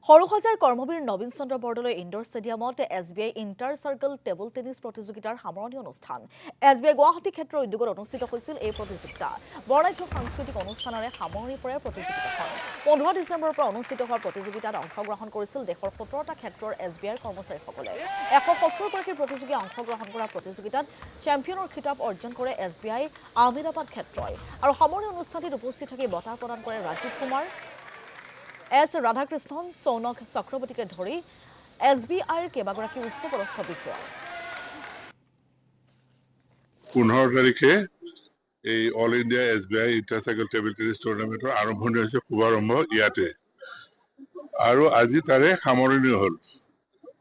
সৰুসজাইৰ কৰ্মবীৰ নবীন Chandra Bordoloi indoor ষ্টেডিয়ামত SBI inter circle table tennis প্ৰতিযোগিতাৰ সামৰণি অনুষ্ঠান। SBI গুৱাহাটী ক্ষেত্ৰৰ উদ্যোগত অনুষ্ঠিত হৈছিল এই প্ৰতিযোগিতা। বৰ্ণাঢ্য সাংস্কৃতিক অনুষ্ঠানেৰে সামৰণি পৰে প্ৰতিযোগিতাখন। 15 ডিচেম্বৰৰ পৰা অনুষ্ঠিত হোৱা প্ৰতিযোগিতাত অংশগ্ৰহণ কৰিছিল দেশৰ 17টা ক্ষেত্ৰৰ SBIৰ কৰ্মচাৰীসকলে। 170গৰাকী প্ৰতিযোগীয়ে অংশগ্ৰহণ কৰা প্ৰতিযোগিতাত চেম্পিয়নৰ খিতাপ অৰ্জন কৰে SBI আহমেদাবাদ ক্ষেত্ৰই। আৰু সামৰণি অনুষ্ঠানটিত উপস্থিত থাকি বঁটা প্ৰদান কৰে ৰাজীৱ কুমাৰ, S. ৰাধাকৃষ্ণন, সৌনক চক্ৰৱৰ্তীকে ধৰি SBIৰ কেইবাগৰাকী উচ্চপদস্থ বিষয়া। 15 তাৰিখে এই all India SBI inter circle table tennis টুৰ্ণামেণ্টৰ আৰম্ভণি হৈছে, শুভাৰম্ভ ইয়াতে, আৰু আজি তাৰে সামৰণি হ'ল।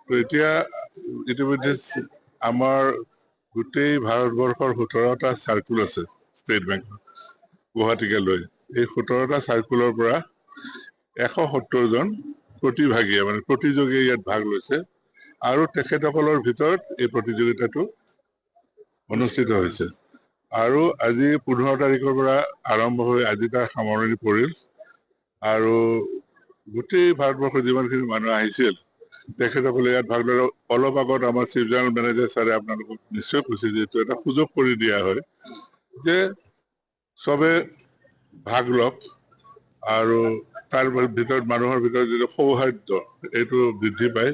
তো এতিয়া ইতিমধ্যে আমাৰ গোটেই ভাৰতবৰ্ষৰ 17টা চাৰ্কুল আছে ষ্টেট বেংক গুৱাহাটীকে লৈ। এই 17টা চাৰ্কুলৰ পৰা 170 জন প্ৰতিভাগীয়ে প্ৰতিযোগীয়ে ইয়াত ভাগ লৈছে, আৰু তেখেতসকলৰ ভিতৰত এই প্ৰতিযোগিতাটো অনুষ্ঠিত হৈছে। আৰু আজি 15 তাৰিখৰ পৰা আৰম্ভ হৈ আজি তাৰ সামৰণি পৰিল। আৰু গোটেই ভাৰতবৰ্ষৰ যিমানখিনি মানুহ আহিছিল তেখেতসকলে ইয়াত ভাগ লৈ। অলপ আগত আমাৰ চিফ জেনেৰেল মেনেজাৰ ছাৰে আপোনালোকক নিশ্চয় কৈছে, যিহেতু এটা সুযোগ কৰি দিয়া হয় যে চবে ভাগ লওক, আৰু তাৰ ভিতৰত মানুহৰ ভিতৰত যিটো সৌহাৰ্দ্য এইটো বৃদ্ধি পায়।